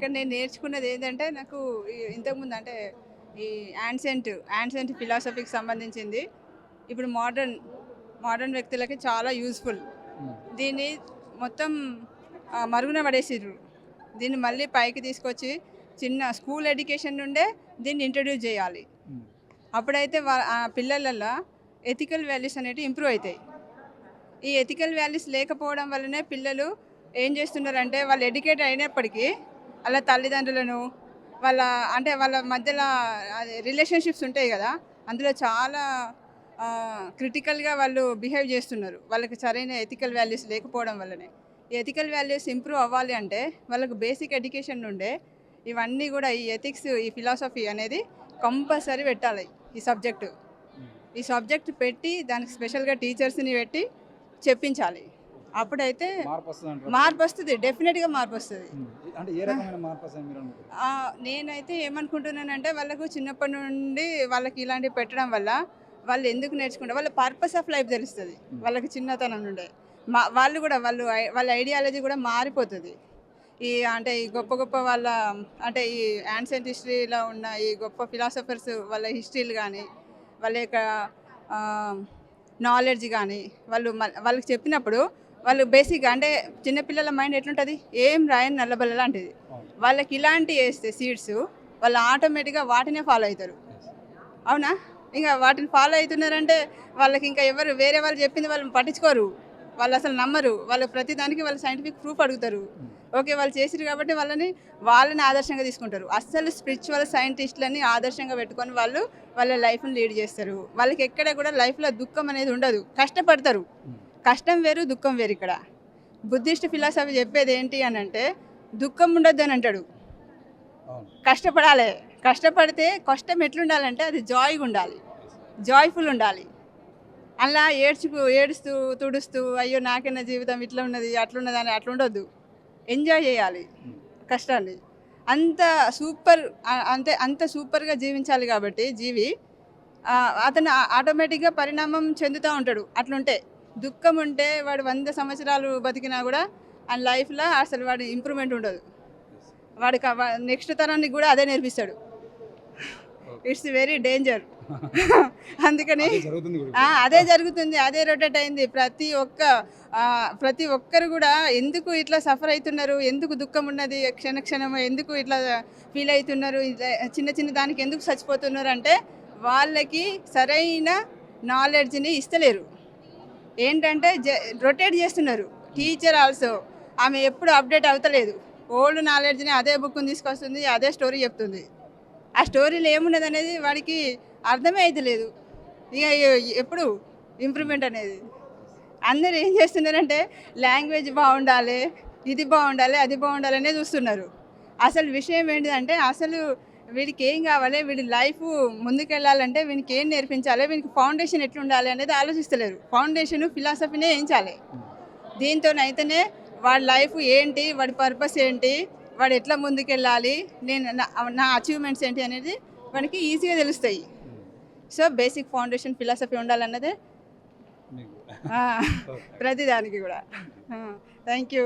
ఇక్కడ నేను నేర్చుకున్నది ఏంటంటే నాకు ఇంతకుముందు అంటే ఈ యాన్సెంట్ ఫిలాసఫీకి సంబంధించింది ఇప్పుడు మోడర్న్ వ్యక్తులకి చాలా యూస్ఫుల్. దీన్ని మొత్తం మరుగున పడేసిర్రు. దీన్ని మళ్ళీ పైకి తీసుకొచ్చి చిన్న స్కూల్ ఎడ్యుకేషన్ నుండే దీన్ని ఇంట్రడ్యూస్ చేయాలి. అప్పుడైతే పిల్లలలో ఎథికల్ వాల్యూస్ అనేవి ఇంప్రూవ్ అవుతాయి. ఈ ఎథికల్ వాల్యూస్ లేకపోవడం వల్లనే పిల్లలు ఏం చేస్తున్నారంటే వాళ్ళు ఎడ్యుకేట్ అయినప్పటికీ వాళ్ళ తల్లిదండ్రులను వాళ్ళ మధ్యలో రిలేషన్షిప్స్ ఉంటాయి కదా, అందులో చాలా క్రిటికల్గా వాళ్ళు బిహేవ్ చేస్తున్నారు. వాళ్ళకి సరైన ఎథికల్ వాల్యూస్ లేకపోవడం వల్లనే. ఈ ఎథికల్ వాల్యూస్ ఇంప్రూవ్ అవ్వాలి అంటే వాళ్ళకు బేసిక్ ఎడ్యుకేషన్ నుండే ఇవన్నీ కూడా ఈ ఎథిక్స్ ఈ ఫిలాసఫీ అనేది కంపల్సరీ పెట్టాలి. ఈ సబ్జెక్ట్ పెట్టి దానికి స్పెషల్గా టీచర్స్ని పెట్టి చెప్పించాలి. అప్పుడైతే మార్పు వస్తుంది, డెఫినెట్గా మార్పు వస్తుంది. నేనైతే ఏమనుకుంటున్నానంటే వాళ్ళకు చిన్నప్పటి నుండి వాళ్ళకి ఇలాంటివి పెట్టడం వల్ల వాళ్ళు ఎందుకు నేర్చుకుంటారు, వాళ్ళ పర్పస్ ఆఫ్ లైఫ్ తెలుస్తుంది వాళ్ళకి చిన్నతనం నుండే. వాళ్ళ ఐడియాలజీ కూడా మారిపోతుంది. ఈ గొప్ప ఈ యాన్సెంట్ హిస్టరీలో ఉన్న ఈ గొప్ప ఫిలాసఫర్స్ వాళ్ళ హిస్టరీలు కానీ వాళ్ళ యొక్క నాలెడ్జ్ కానీ వాళ్ళకి చెప్పినప్పుడు వాళ్ళు బేసిక్గా చిన్నపిల్లల మైండ్ ఎట్లుంటుంది, ఏం రాయని నల్లబల్ల లాంటిది. వాళ్ళకి ఇలాంటి వేస్తే సీడ్స్ వాళ్ళు ఆటోమేటిక్గా వాటినే ఫాలో అవుతారు. అవునా? ఇంకా వాటిని ఫాలో అవుతున్నారంటే వాళ్ళకి ఇంకా వేరే వాళ్ళు చెప్పింది వాళ్ళు పట్టించుకోరు, వాళ్ళు అసలు నమ్మరు. వాళ్ళు ప్రతి దానికి వాళ్ళు సైంటిఫిక్ ప్రూఫ్ అడుగుతారు. ఓకే, వాళ్ళు చేసిరు కాబట్టి వాళ్ళని ఆదర్శంగా తీసుకుంటారు. అసలు స్పిరిచువల్ సైంటిస్టులని ఆదర్శంగా పెట్టుకొని వాళ్ళ లైఫ్ని లీడ్ చేస్తారు. వాళ్ళకి ఎక్కడ కూడా లైఫ్లో దుఃఖం అనేది ఉండదు, కష్టపడతారు. కష్టం వేరు, దుఃఖం వేరు. ఇక్కడ బుద్ధిస్ట్ ఫిలాసఫీ చెప్పేది ఏంటి అని అంటే దుఃఖం ఉండొద్దు అని అంటాడు, కష్టపడాలి. కష్టపడితే కష్టం ఎట్లుండాలంటే అది జాయ్గా ఉండాలి, జాయ్ఫుల్ ఉండాలి. అలా ఏడుస్తూ తుడుస్తూ అయ్యో నాకైనా జీవితం ఇట్లా ఉన్నది అట్లున్నది అని అట్లుండొద్దు. ఎంజాయ్ చేయాలి కష్టాన్ని. అంత సూపర్గా జీవించాలి. కాబట్టి అతను ఆటోమేటిక్గా పరిణామం చెందుతూ ఉంటాడు. అట్లుంటే దుఃఖం ఉంటే వాడు 100 సంవత్సరాలు బతికినా కూడా ఆ లైఫ్లో అసలు వాడి ఇంప్రూవ్మెంట్ ఉండదు. వాడికి నెక్స్ట్ తరానికి కూడా అదే నేర్పిస్తాడు. It's very danger. అందుకని అదే జరుగుతుంది, అదే రొటేట్ అయింది. ప్రతి ఒక్కరు కూడా ఎందుకు ఇట్లా సఫర్ అవుతున్నారు, ఎందుకు దుఃఖం ఉన్నది క్షణక్షణము, ఎందుకు ఇట్లా ఫీల్ అవుతున్నారు, చిన్న దానికి ఎందుకు చచ్చిపోతున్నారు అంటే వాళ్ళకి సరైన నాలెడ్జ్ని ఇస్తలేరు. ఏంటంటే రొటేట్ చేస్తున్నారు. టీచర్ ఆల్సో ఆమె ఎప్పుడు అప్డేట్ అవుతలేదు. ఓల్డ్ నాలెడ్జ్ని అదే బుక్ని తీసుకొస్తుంది, అదే స్టోరీ చెప్తుంది. ఆ స్టోరీలో ఏమున్నది అనేది వాడికి అర్థమే అవుతలేదు. ఇక ఎప్పుడు ఇంప్రూవ్మెంట్ అనేది అందరు ఏం చేస్తున్నారంటే లాంగ్వేజ్ బాగుండాలి, ఇది బాగుండాలి, అది బాగుండాలి అనేది చూస్తున్నారు. అసలు విషయం ఏంటిదంటే అసలు వీడికి ఏం కావాలి, వీడి లైఫ్ ముందుకెళ్ళాలంటే వీనికి ఏం నేర్పించాలి, వీనికి ఫౌండేషన్ ఎట్లుండాలి అనేది ఆలోచిస్తలేరు. ఫౌండేషన్ ఫిలాసఫీనే వేయించాలి. దీంతోనైతేనే వాడి లైఫ్ ఏంటి, వాడి పర్పస్ ఏంటి, వాడు ఎట్లా ముందుకెళ్ళాలి, నా అచీవ్మెంట్స్ ఏంటి అనేది వానికి ఈజీగా తెలుస్తాయి. సో బేసిక్ ఫౌండేషన్ ఫిలాసఫీ ఉండాలన్నదే ప్రతిదానికి కూడా. Thank you.